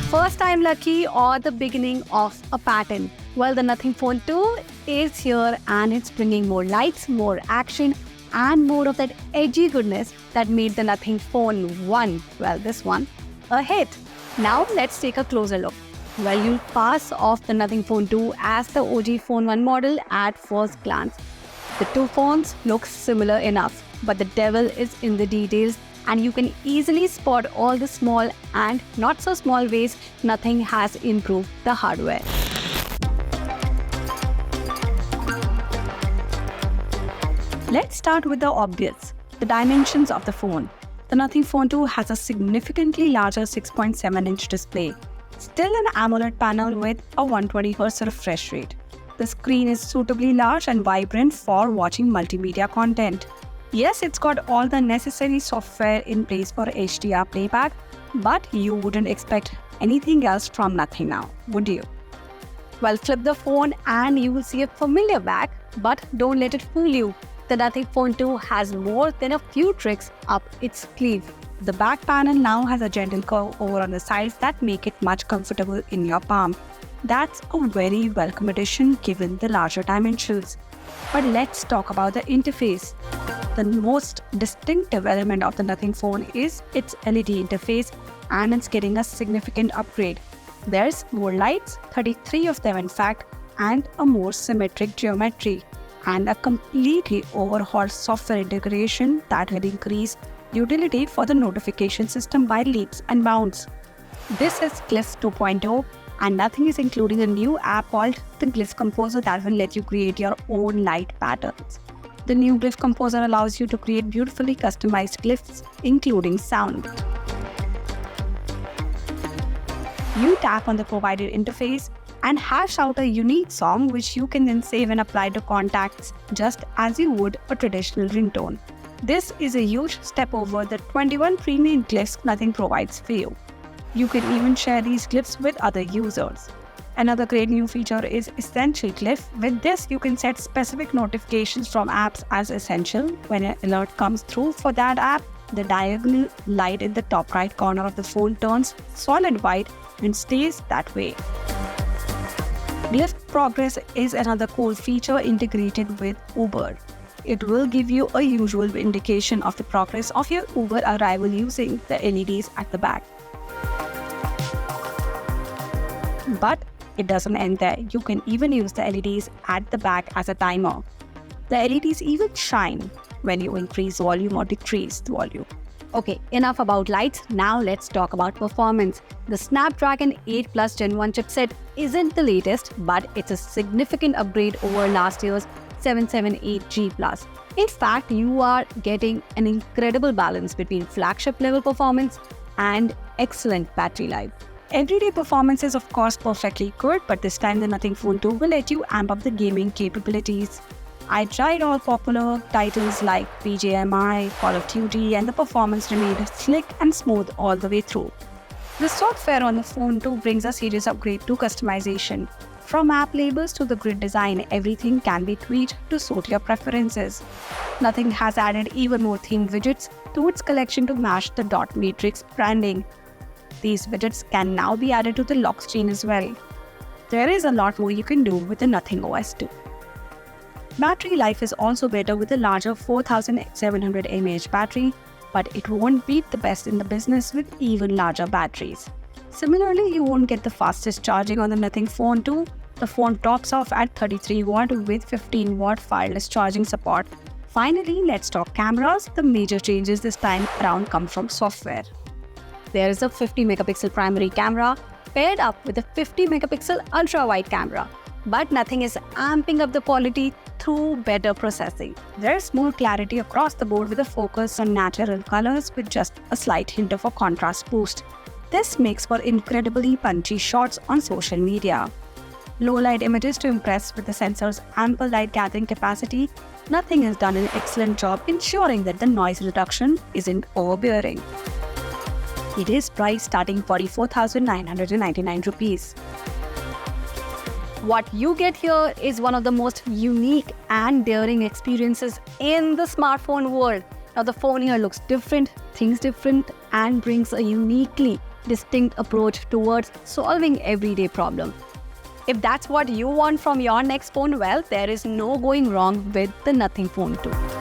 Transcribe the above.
First time lucky or the beginning of a pattern? Well, the Nothing Phone 2 is here and it's bringing more lights, more action and more of that edgy goodness that made the Nothing Phone 1, well this one, a hit. Now let's take a closer look. Well, you'll pass off the Nothing Phone 2 as the OG Phone 1 model at first glance. The two phones look similar enough, but the devil is in the details and you can easily spot all the small and not so small ways Nothing has improved the hardware. Let's start with the obvious, the dimensions of the phone. The Nothing Phone 2 has a significantly larger 6.7-inch display, still an AMOLED panel with a 120Hz refresh rate. The screen is suitably large and vibrant for watching multimedia content. Yes, it's got all the necessary software in place for HDR playback, but you wouldn't expect anything else from Nothing now, would you? Well, flip the phone and you will see a familiar back, but don't let it fool you. The Nothing Phone 2 has more than a few tricks up its sleeve. The back panel now has a gentle curve over on the sides that make it much comfortable in your palm. That's a very welcome addition given the larger dimensions. But let's talk about the interface. The most distinctive element of the Nothing Phone is its LED interface, and it's getting a significant upgrade. There's more lights, 33 of them in fact, and a more symmetric geometry, and a completely overhauled software integration that will increase utility for the notification system by leaps and bounds. This is Glyph 2.0, and Nothing is including a new app called the Glyph Composer that will let you create your own light patterns. The new Glyph Composer allows you to create beautifully customized glyphs, including sound. You tap on the provided interface and hash out a unique song which you can then save and apply to contacts just as you would a traditional ringtone. This is a huge step over the 21 premium glyphs Nothing provides for you. You can even share these glyphs with other users. Another great new feature is Essential Glyph. With this, you can set specific notifications from apps as essential. When an alert comes through for that app, the diagonal light in the top right corner of the phone turns solid white and stays that way. Glyph Progress is another cool feature integrated with Uber. It will give you a visual indication of the progress of your Uber arrival using the LEDs at the back. But it doesn't end there. You can even use the LEDs at the back as a timer. The LEDs even shine when you increase volume or decrease the volume. Okay, enough about lights. Now let's talk about performance. The Snapdragon 8 Plus Gen 1 chipset isn't the latest, but it's a significant upgrade over last year's 778G Plus. In fact, you are getting an incredible balance between flagship level performance and excellent battery life. Everyday performance is of course perfectly good, but this time the Nothing Phone 2 will let you amp up the gaming capabilities. I tried all popular titles like BGMI, Call of Duty, and the performance remained slick and smooth all the way through. The software on the Phone 2 brings a serious upgrade to customization. From app labels to the grid design, everything can be tweaked to suit your preferences. Nothing has added even more themed widgets to its collection to match the dot matrix branding. These widgets can now be added to the lock screen as well. There is a lot more you can do with the Nothing OS 2. Battery life is also better with a larger 4700 mAh battery, but it won't beat the best in the business with even larger batteries. Similarly, you won't get the fastest charging on the Nothing Phone 2. The phone tops off at 33 watt with 15 watt wireless charging support. Finally, let's talk cameras. The major changes this time around come from software. There is a 50 megapixel primary camera paired up with a 50 megapixel ultra-wide camera. But Nothing is amping up the quality through better processing. There's more clarity across the board with a focus on natural colors with just a slight hint of a contrast boost. This makes for incredibly punchy shots on social media. Low-light images to impress with the sensor's ample light gathering capacity. Nothing has done an excellent job ensuring that the noise reduction isn't overbearing. It is priced starting 44,999 rupees. What you get here is one of the most unique and daring experiences in the smartphone world. Now the phone here looks different, thinks different, and brings a uniquely distinct approach towards solving everyday problems. If that's what you want from your next phone, well, there is no going wrong with the Nothing Phone 2.